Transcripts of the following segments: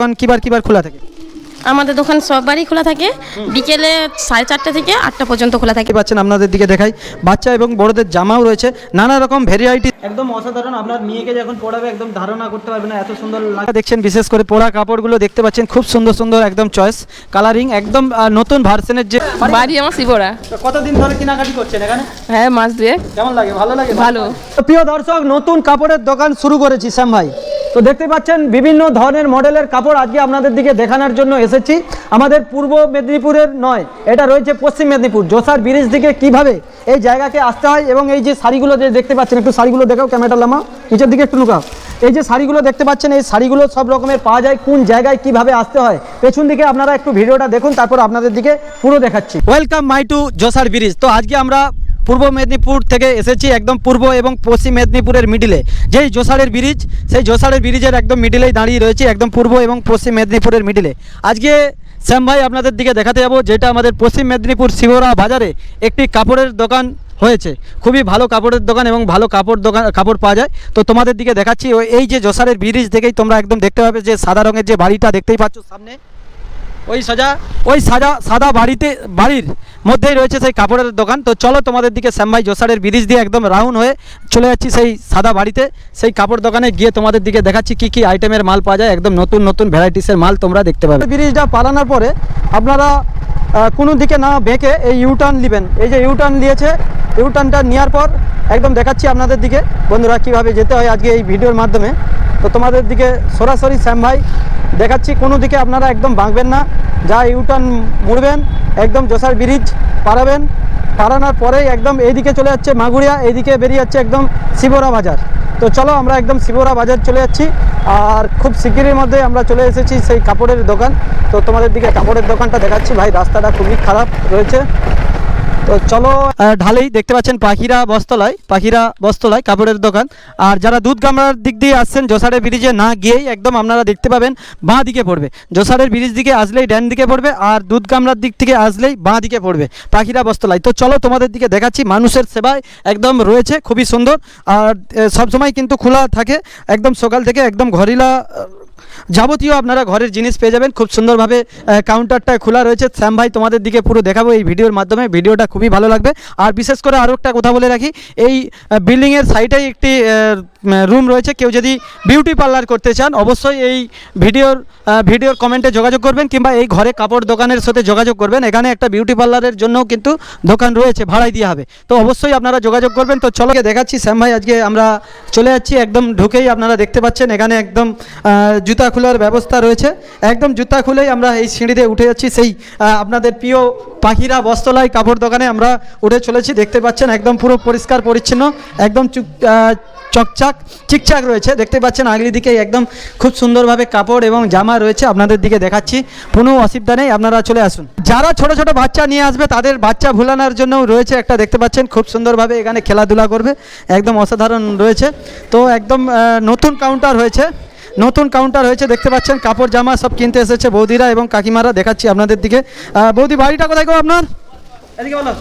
দোকান কিবার খোলা থাকে? আমাদের দোকান সববারই খোলা থাকে, বিকেলে 4:30 থেকে 8টা পর্যন্ত খোলা থাকে। পাচ্ছেন আপনাদের দিকে দেখাই, বাচ্চা এবং বড়দের জামাও রয়েছে, নানা রকম ভ্যারাইটি, একদম অসাধারণ। আপনার মেয়েকে যখন পড়াবে একদম ধারণা করতে পারবে না, এত সুন্দর লাগে। দেখছেন বিশেষ করে পরা কাপড়গুলো দেখতে পাচ্ছেন, খুব সুন্দর সুন্দর একদম চয়েস কালারিং, একদম নতুন ভার্সনের। যে বাড়ি আমার শিবরা। কতদিন ধরে কেনাকাটি করছেন এখানে? হ্যাঁ, মাস দুয়েক। কেমন লাগে? ভালো লাগে? ভালো। তো প্রিয় দর্শক, নতুন কাপড়ের দোকান শুরু করেছি শ্যাম ভাই। তো দেখতে পাচ্ছেন বিভিন্ন ধরনের মডেলের কাপড় আজকে আপনাদের দিকে দেখানোর জন্য এসেছি। আমাদের পূর্ব মেদিনীপুরের নয়, এটা রয়েছে পশ্চিম মেদিনীপুর জোসার ব্রিজ দিকে। কিভাবে এই জায়গাকে আসতে হয় এবং এই যে শাড়িগুলো যে দেখতে পাচ্ছেন, একটু শাড়িগুলো দেখাও, ক্যামেরাটা লামা নিচের দিকে একটু লুকাও। এই যে শাড়িগুলো দেখতে পাচ্ছেন, এই শাড়িগুলো সব রকমের পাওয়া যায়। কোন জায়গায় কিভাবে আসতে হয় পেছন দিকে আপনারা একটু ভিডিওটা দেখুন, তারপর আপনাদের দিকে পুরো দেখাচ্ছি। ওয়েলকাম মাই টু জোসার ব্রিজ। তো আজকে আমরা পূর্ব মেদিনীপুর থেকে এসেছি, একদম পূর্ব এবং পশ্চিম মেদিনীপুরের মিডিলে যেই জোসারের ব্রিজ, সেই জোসারের ব্রিজের একদম মিডিলেই দাঁড়িয়ে রয়েছি, একদম পূর্ব এবং পশ্চিম মেদিনীপুরের মিডিলে। আজকে শ্যাম ভাই আপনাদের দিকে দেখাতে যাবো, যেটা আমাদের পশ্চিম মেদিনীপুর শিবরা বাজারে একটি কাপড়ের দোকান হয়েছে। খুবই ভালো কাপড়ের দোকান এবং ভালো কাপড় পাওয়া যায়। তো তোমাদের দিকে দেখাচ্ছি, এই যে জোসারের ব্রিজ থেকেই তোমরা একদম দেখতে পাবে যে সাদা রঙের যে বাড়িটা দেখতেই পাচ্ছ সামনে, ওই সাদা বাড়ির মধ্যেই রয়েছে সেই কাপড়ের দোকান। তো চলো তোমাদের দিকে শ্যাম ভাই জোসারের ব্রিজ দিয়ে একদম রাউন্ড হয়ে চলে যাচ্ছি সেই সাদা বাড়িতে, সেই কাপড় দোকানে গিয়ে তোমাদের দিকে দেখাচ্ছি কি কি আইটেমের মাল পাওয়া যায়। একদম নতুন ভ্যারাইটিসের মাল তোমরা দেখতে পাবে। ব্রিজটা পালানোর পরে আপনারা কোনো দিকে না বেঁকে এই ইউটার্ন নেবেন। এই যে ইউটার্ন নিয়েছে, ইউটার্নটা নেওয়ার পর একদম দেখাচ্ছি আপনাদের দিকে বন্ধুরা কীভাবে যেতে হয় আজকে এই ভিডিওর মাধ্যমে। তো তোমাদের দিকে সরাসরি শ্যাম ভাই দেখাচ্ছি, কোনো দিকে আপনারা একদম বাঁকবেন না, যা ইউটার্ন মুড়বেন একদম জোসার ব্রিজ পারাবেন। পারানোর পরেই একদম এইদিকে চলে যাচ্ছে মাগুরিয়া, এইদিকে বেরিয়ে যাচ্ছে একদম শিবরা বাজার। তো চলো আমরা একদম শিবরা বাজার চলে যাচ্ছি, আর খুব শিগগিরের মধ্যে আমরা চলে এসেছি সেই কাপড়ের দোকান। তো তোমাদের দিকে কাপড়ের দোকানটা দেখাচ্ছি। ভাই রাস্তাটা খুবই খারাপ রয়েছে, তো চলো। ঢালেই দেখতে পাচ্ছেন পাখিরা বস্তলায় কাপড়ের দোকান। আর যারা দুধগামড়ার দিক দিয়ে আসছেন জোসারের ব্রিজে না গিয়েই একদম আপনারা দেখতে পাবেন বাঁ দিকে পড়বে, জোসারের ব্রিজ দিকে আসলেই ডান দিকে পড়বে, আর দুধগামড়ার দিক থেকে আসলেই বাঁ দিকে পড়বে পাখিরা বস্তলায়। তো চলো তোমাদের দিকে দেখাচ্ছি, মানুষের সেবায় একদম রয়েছে, খুবই সুন্দর। আর সবসময় কিন্তু খোলা থাকে একদম সকাল থেকে, একদম ঘরিলা যাবতীয় আপনারা ঘরের জিনিস পেয়ে যাবেন। খুব সুন্দরভাবে কাউন্টারটা খোলা রয়েছে। শ্যাম ভাই তোমাদের দিকে পুরো দেখাবো এই ভিডিওর মাধ্যমে, ভিডিওটা খুবই ভালো লাগবে। আর বিশেষ করে আরও একটা কথা বলে রাখি, এই বিল্ডিংয়ের সাইডেই একটি রুম রয়েছে। কেউ যদি বিউটি পার্লার করতে চান অবশ্যই এই ভিডিওর কমেন্টে যোগাযোগ করবেন, কিংবা এই ঘরে কাপড় দোকানের সাথে যোগাযোগ করবেন। এখানে একটা বিউটি পার্লারের জন্যও কিন্তু দোকান রয়েছে, ভাড়াই দেওয়া হবে। তো অবশ্যই আপনারা যোগাযোগ করবেন। তো চলো দেখাচ্ছি শ্যাম ভাই, আজকে আমরা চলে যাচ্ছি। একদম ঢুকেই আপনারা দেখতে পাচ্ছেন এখানে একদম জুতা খোলার ব্যবস্থা রয়েছে। একদম জুতা খুলেই আমরা এই সিঁড়িতে উঠে যাচ্ছি সেই আপনাদের প্রিয় পাখিরা বস্তলায় কাপড় দোকানে আমরা উঠে চলেছি। দেখতে পাচ্ছেন একদম পুরো পরিষ্কার পরিচ্ছন্ন, একদম চিকচাক রয়েছে। দেখতে পাচ্ছেন আগলি দিকে একদম খুব সুন্দরভাবে কাপড় এবং জামা রয়েছে, আপনাদের দিকে দেখাচ্ছি। কোনো অসুবিধা নেই, আপনারা চলে আসুন। যারা ছোট ছোট বাচ্চা নিয়ে আসবে তাদের বাচ্চা ভুলানোর জন্য রয়েছে একটা, দেখতে পাচ্ছেন খুব সুন্দরভাবে এখানে খেলাধুলা করবে, একদম অসাধারণ রয়েছে। তো একদম নতুন কাউন্টার হয়েছে দেখতে পাচ্ছেন। কাপড় জামা সব কিনতে এসেছে বৌদিরা এবং কাকিমারা। দেখাচ্ছি আপনাদের দিকে। বৌদি বাড়িটা কোথায় গো আপনার? এদিকে বলো।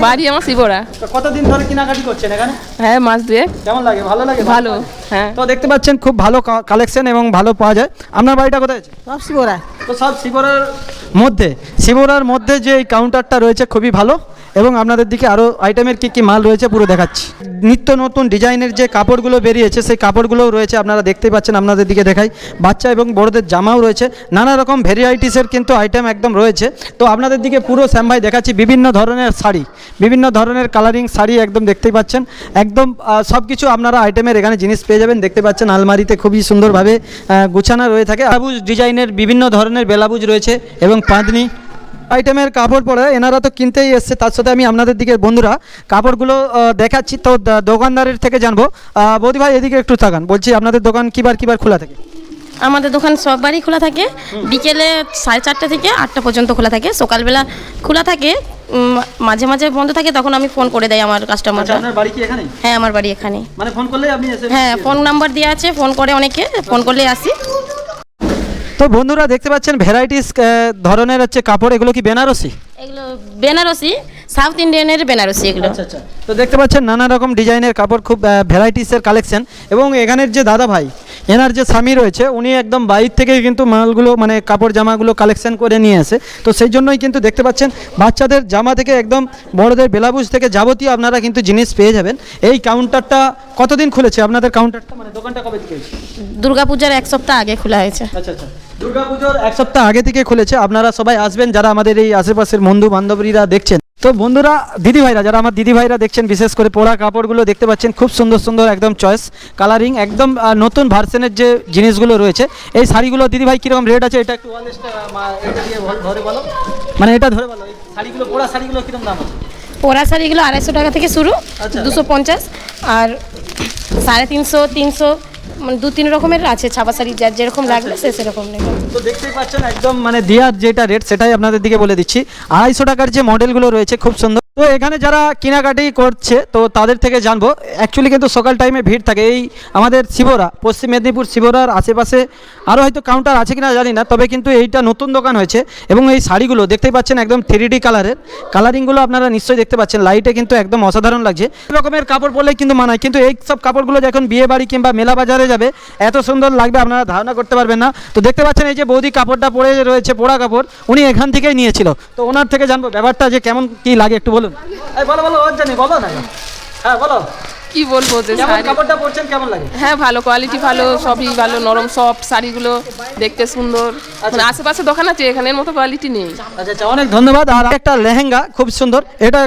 বাড়ি আমার শিবরা। কতদিন ধরে কেনাকাটি করছেন এখানে? হ্যাঁ, মাস দুয়েক। কেমন লাগে? ভালো লাগে? ভালো। হ্যাঁ, তো দেখতে পাচ্ছেন খুব ভালো কালেকশন এবং ভালো পাওয়া যায়। আপনার বাড়িটা কোথায় আছে? সব শিবরা। তো সব শিবরার মধ্যে যে এই কাউন্টারটা রয়েছে খুবই ভালো, এবং আপনাদের দিকে আরও আইটেমের কী মাল রয়েছে পুরো দেখাচ্ছি। নিত্য নতুন ডিজাইনের যে কাপড়গুলো বেরিয়েছে সেই কাপড়গুলোও রয়েছে, আপনারা দেখতেই পাচ্ছেন। আপনাদের দিকে দেখাই, বাচ্চা এবং বড়দের জামাও রয়েছে, নানা রকম ভ্যারাইটিসের কিন্তু আইটেম একদম রয়েছে। তো আপনাদের দিকে পুরো শ্যাম ভাই দেখাচ্ছি। বিভিন্ন ধরনের শাড়ি, বিভিন্ন ধরনের কালারিং শাড়ি একদম দেখতেই পাচ্ছেন। একদম সব কিছু আপনারা আইটেমের এখানে জিনিস পেয়ে যাবেন। দেখতে পাচ্ছেন আলমারিতে খুবই সুন্দরভাবে গুছানো রয়ে থাকে। বেলাবুজ ডিজাইনের বিভিন্ন ধরনের বেলাবুজ রয়েছে এবং পাঁদনি আইটেমের কাপড় পরে এনারা তো কিনতেই এসছে, তার সাথে আমি আপনাদের দিকে বন্ধুরা কাপড়গুলো দেখাচ্ছি। তো দোকানদারের থেকে জানবো। বৌদি ভাই এদিকে একটু তাকান, বলছি আপনাদের দোকান কিবার খোলা থাকে? আমাদের দোকান সববারই খোলা থাকে, বিকেলে 4:30 থেকে 8টা পর্যন্ত খোলা থাকে। সকালবেলা খোলা থাকে, মাঝে মাঝে বন্ধ থাকে, তখন আমি ফোন করে দেয় আমার কাস্টমাররা। আপনার বাড়ি কি এখানে? হ্যাঁ, আমার বাড়ি এখানে। মানে ফোন করলে আপনি এসে? হ্যাঁ, ফোন নাম্বার দেওয়া আছে, ফোন করে অনেকে, ফোন করলে আসি। তো বন্ধুরা দেখতে পাচ্ছেন ভ্যারাইটিস ধরনের হচ্ছে কাপড়। এগুলো কি বেনারসি? এগুলো বেনারসি, সাউথ ইন্ডিয়ানের বেনারসি এগুলো। আচ্ছা। তো দেখতে পাচ্ছেন নানা রকম ডিজাইনের কাপড়, খুব ভ্যারাইটিসের কালেকশন। এবং এখানের যে দাদা ভাই, এনার যে স্বামী রয়েছে উনি একদম বাইরে থেকে কিন্তু মালগুলো মানে কাপড় জামাগুলো কালেকশন করে নিয়ে আসে। তো সেই জন্যই কিন্তু দেখতে পাচ্ছেন বাচ্চাদের জামা থেকে একদম বড়দের বেলাবুজ থেকে যাবতীয় আপনারা কিন্তু জিনিস পেয়ে যাবেন। এই কাউন্টারটা কতদিন খুলেছে আপনাদের কাউন্টারটা, মানে দোকানটা কবে থেকে হয়েছে? দুর্গাপূজার 1 সপ্তাহ আগে খোলা হয়েছে। আচ্ছা আচ্ছা, দুর্গাপুজোর 1 সপ্তাহ আগে থেকে খুলেছে। আপনারা সবাই আসবেন যারা আমাদের এই আশেপাশের বন্ধু বান্ধবীরা দেখছেন। তো বন্ধুরা, দিদিভাইরা যারা আমার দিদিভাইরা দেখছেন, বিশেষ করে পোড়া কাপড়গুলো দেখতে পাচ্ছেন, খুব সুন্দর সুন্দর একদম চয়েস কালারিং একদম নতুন ভার্সনের যে জিনিসগুলো রয়েছে। এই শাড়িগুলো দিদিভাই কীরকম রেট আছে এটা একটু এটা দিয়ে ধরে বলো, মানে এটা ধরে বলো, এই শাড়িগুলো পোড়া শাড়িগুলো কীরকম দাম আছে? পোড়া শাড়িগুলো 250 টাকা থেকে শুরু, আচ্ছা। 250 আর 350, 300, মানে 2-3 রকমের আছে। ছাপা শাড়ি যার যেরকম লাগবে সে সেরকম নেবে। তো দেখতেই পাচ্ছেন একদম মানে দিয়ার যেটা রেট সেটাই আপনাদের দিকে বলে দিচ্ছি। 250 টাকার যে মডেলগুলো রয়েছে খুব সুন্দর। তো এখানে যারা কেনাকাটি করছে তো তাদের থেকে জানবো, অ্যাকচুয়ালি কিন্তু সকাল টাইমে ভিড় থাকে। এই আমাদের শিবরা, পশ্চিম মেদিনীপুর শিবরার আশেপাশে আরও হয়তো কাউন্টার আছে কিনা জানি না, তবে কিন্তু এইটা নতুন দোকান হয়েছে। এবং এই শাড়িগুলো দেখতেই পাচ্ছেন একদম 3D কালারের, কালারিংগুলো আপনারা নিশ্চয়ই দেখতে পাচ্ছেন, লাইটে কিন্তু একদম অসাধারণ লাগছে। এই রকমের কাপড় পরলেই কিন্তু মানায়, কিন্তু এই সব কাপড়গুলো যখন বিয়ে বাড়ি কিংবা মেলা বাজারে যাবে এত সুন্দর লাগবে আপনারা ধারণা করতে পারবেন না। তো দেখতে পাচ্ছেন এই যে বৌদি কাপড়টা পরে রয়েছে, পোড়া কাপড়, উনি এখান থেকেই নিয়েছিল। তো ওনার থেকে জানবো ব্যাপারটা যে কেমন কি লাগে একটু বলুন। এই বলো বলো, ওর জানি বলো না। হ্যাঁ বলো, কি বলবো যে কেমন শাড়ি, কাপড়টা পরছেন কেমন লাগে? হ্যাঁ ভালো কোয়ালিটি, ভালো সবই ভালো, নরম সফট শাড়িগুলো দেখতে সুন্দর। মানে আশেপাশে দোকান আছে, এখানের মতো কোয়ালিটি নেই। আচ্ছা আচ্ছা, অনেক ধন্যবাদ। আর একটা লেহেঙ্গা খুব সুন্দর, এটা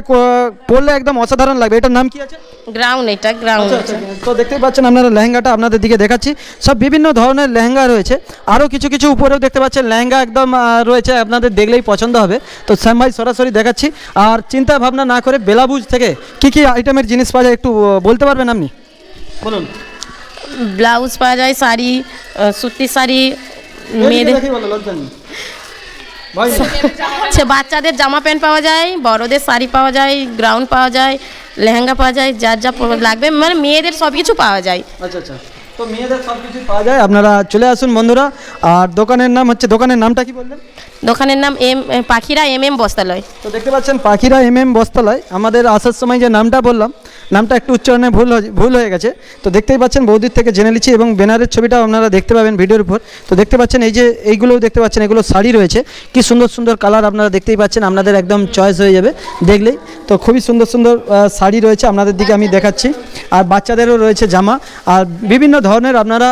পরলে একদম অসাধারণ লাগবে। এটার নাম কি আছে? গ্রাউন্ড, এটা গ্রাউন্ড। তো দেখতেই পাচ্ছেন আপনারা লেহেঙ্গাটা আপনাদের দিকে দেখাচ্ছি। সব বিভিন্ন ধরনের লেহেঙ্গা রয়েছে, আরও কিছু কিছু উপরেও দেখতে পাচ্ছেন লেহেঙ্গা একদম রয়েছে, আপনাদের দেখলেই পছন্দ হবে। তো শ্যাম ভাই সরাসরি দেখাচ্ছি। আর চিন্তা ভাবনা না করে বেলাবুজ থেকে কি কি আইটেমের জিনিস পাওয়া যায় একটু বলতে পারবেন আপনি? বলুন। ব্লাউজ পাওয়া যায়, শাড়ি, সুতির শাড়ি, মেয়েদের বাচ্চাদের জামা প্যান্ট পাওয়া যায়, বড়দের শাড়ি পাওয়া যায়, গ্রাউন্ড পাওয়া যায়, লেহেঙ্গা পাওয়া যায়, যার যা লাগবে, মানে মেয়েদের সব কিছু পাওয়া যায়। আচ্ছা আচ্ছা, তো মেয়েদের সব কিছু পাওয়া যায়, আপনারা চলে আসুন বন্ধুরা। আর দোকানের নাম হচ্ছে, দোকানের নামটা কি বললেন? দোকানের নাম পাখিরা MM বস্ত্রালয়। তো দেখতে পাচ্ছেন পাখিরা MM বস্ত্রালয়। আমাদের আসার সময় যে নামটা বললাম, নামটা একটু উচ্চারণে ভুল হয়ে গেছে। তো দেখতেই পাচ্ছেন বৌদির থেকে জেনে নিচ্ছি, এবং ব্যানারের ছবিটাও আপনারা দেখতে পাবেন ভিডিওর উপর। তো দেখতে পাচ্ছেন এই যে এইগুলোও দেখতে পাচ্ছেন, এগুলো শাড়ি রয়েছে, কি সুন্দর সুন্দর কালার আপনারা দেখতেই পাচ্ছেন, আপনাদের একদম চয়েস হয়ে যাবে দেখলেই। তো খুবই সুন্দর সুন্দর শাড়ি রয়েছে, আপনাদের দিকে আমি দেখাচ্ছি। আর বাচ্চাদেরও রয়েছে জামা, আর বিভিন্ন ধরনের আপনারা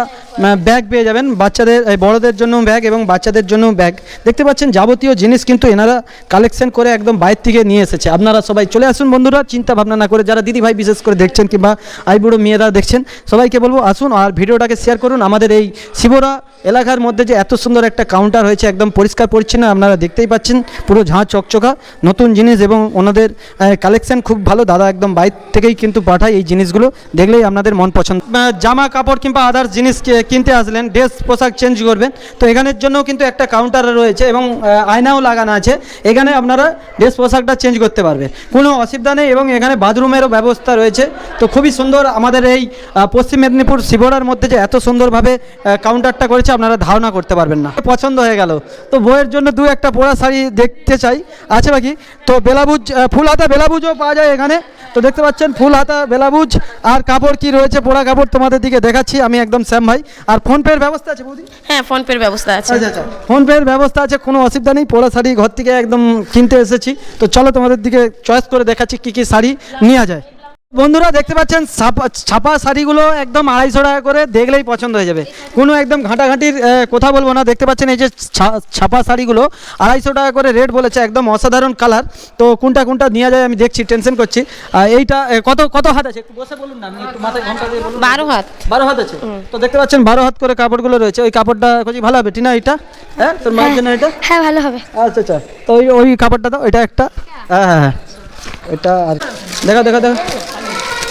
ব্যাগ পেয়ে যাবেন, বাচ্চাদের বড়দের জন্য ব্যাগ এবং বাচ্চাদের জন্য ব্যাগ। দেখতে পাচ্ছেন যাবতীয় জিনিস কিন্তু এনারা কালেকশন করে একদম বাইরে থেকে নিয়ে এসেছে। আপনারা সবাই চলে আসুন বন্ধুরা, চিন্তা ভাবনা না করে। যারা দিদি ভাই বিশেষ করে দেখছেন কিংবা আইবুড়ো মেয়েরা দেখছেন, সবাইকে বলবো আসুন আর ভিডিওটাকে শেয়ার করুন। আমাদের এই শিবরা এলাকার মধ্যে যে এত সুন্দর একটা কাউন্টার হয়েছে, একদম পরিষ্কার পরিচ্ছন্ন, আপনারা দেখতেই পাচ্ছেন, পুরো ঝাঁ চকচকা নতুন জিনিস, এবং ওনাদের কালেকশন খুব ভালো। দাদা একদম বাইরে থেকেই কিন্তু পাঠায় এই জিনিসগুলো, দেখলেই আপনাদের মন পছন্দ। জামা কাপড় কিংবা আদার্স জিনিস কিনতে আসলেন, ড্রেস পোশাক চেঞ্জ করবেন, তো এখানের জন্য কিন্তু একটা কাউন্টার রয়েছে এবং আয়নাও লাগানো আছে। এখানে আপনারা ড্রেস পোশাকটা চেঞ্জ করতে পারবে, কোনো অসুবিধা নেই। এবং এখানে বাথরুমেরও ব্যবস্থা রয়েছে। তো খুবই সুন্দর আমাদের এই পশ্চিম মেদিনীপুর শিবরার মধ্যে যে এত সুন্দরভাবে কাউন্টারটা করেছে, আপনারা ধারণা করতে পারবেন না। পছন্দ হয়ে গেল, তো বইয়ের জন্য দু একটা পোড়া শাড়ি দেখতে চাই, আছে বাকি। তো বেলাবুজ, ফুল হাতা বেলাবুজও পাওয়া যায় এখানে। তো দেখতে পাচ্ছেন ফুল হাতা বেলাবুজ। আর কাপড় কি রয়েছে, পোড়া কাপড় তোমাদের দিকে দেখাচ্ছি আমি একদম শ্যাম ভাই। আর ফোনপের ব্যবস্থা আছে বৌদি? হ্যাঁ, ফোনপের ব্যবস্থা আছে। আচ্ছা আচ্ছা, ফোনপের ব্যবস্থা আছে, কোনো অসুবিধা নেই। পোড়া শাড়ি ঘর থেকে একদম কিনতে এসেছি। তো চলো তোমাদের দিকে চয়েস করে দেখাচ্ছি কি কি শাড়ি নেওয়া যায়। বন্ধুরা দেখতে পাচ্ছেন ছাপা শাড়িগুলো একদম 250 টাকা করে, দেখলেই পছন্দ হয়ে যাবে, কোনো একদম ঘাঁটাঘাঁটির কথা বলবো না। দেখতে পাচ্ছেন এই যে ছাপা শাড়িগুলো 250 টাকা করে রেট বলেছে, একদম অসাধারণ কালার। তো কোনটা কোনটা নেওয়া যায় আমি দেখছি, টেনশন করছি। এইটা কত কত হাত আছে একটু বসে বলুন না, আমি একটু মাথায় ঘন্টা দিয়ে বলুন। 12 হাত। 12 হাত আছে। তো দেখতে পাচ্ছেন 12 হাত করে কাপড়গুলো রয়েছে। ওই কাপড়টা ভালো হবে টিনা, এটা হ্যাঁ তোর মায়ের জন্য এটা? হ্যাঁ ভালো হবে। আচ্ছা আচ্ছা, তো ওই কাপড়টা দাও, এটা একটা। হ্যাঁ হ্যাঁ হ্যাঁ, এটা আর দেখা দেখা দেখা।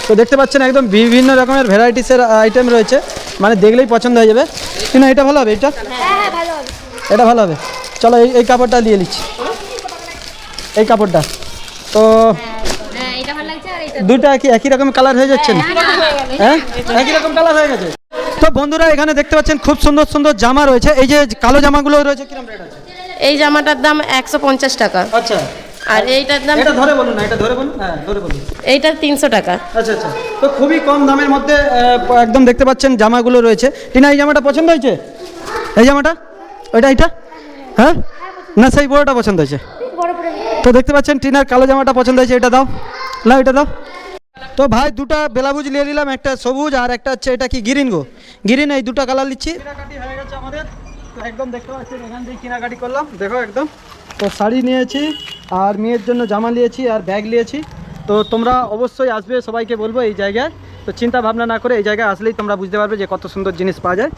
তো দেখতে পাচ্ছেন একদম বিভিন্ন রকমের ভ্যারাইটিসের আইটেম রয়েছে, মানে দেখলেই পছন্দ হয়ে যাবে। কিন্তু এটা ভালো হবে, এটা এটা ভালো হবে। চলো এই কাপড়টা দিয়ে নিচ্ছি, এই কাপড়টা। তো দুটা কি একই রকম কালার হয়ে যাচ্ছে না? হ্যাঁ, একই রকম কালার হয়ে গেছে। তো বন্ধুরা এখানে দেখতে পাচ্ছেন খুব সুন্দর সুন্দর জামা রয়েছে। এই যে কালো জামাগুলো রয়েছে কিরকম রেট আছে? এই জামাটার দাম 150 টাকা। আচ্ছা। আর এইটার দাম, এটা ধরে বলুন না, এটা ধরে বলুন, হ্যাঁ ধরে বলুন। এইটার 300 টাকা। আচ্ছা আচ্ছা, তো খুবই কম দামের মধ্যে একদম দেখতে পাচ্ছেন জামাগুলো রয়েছে। টিনা এই জামাটা পছন্দ হয়েছে? এই জামাটা, ওইটা, এটা, হ্যাঁ না সেই বড়টা পছন্দ হয়েছে? তো দেখতে পাচ্ছেন টিনার কালো জামাটা পছন্দ হয়েছে, এটা দাও, না এটা দাও। তো ভাই দুটো বেলাবুজ নিয়ে নিলাম, একটা সবুজ আর একটা হচ্ছে এটা কি গ্রিন গো, গ্রিন, এই দুটো কালার নিচ্ছি। কেনাকাটি হয়ে গেছে আমাদের, তো একদম দেখতে পাচ্ছেন এখান থেকে কেনাকাটি করলাম, দেখো একদম। তো শাড়ি নিয়েছি আর মেয়ের জন্য জামা নিয়েছি আর ব্যাগ নিয়েছি। তো তোমরা অবশ্যই আসবে, সবাইকে বলবো এই জায়গায়। তো চিন্তা ভাবনা না করে এই জায়গায় আসলেই তোমরা বুঝতে পারবে যে কত সুন্দর জিনিস পাওয়া যায়।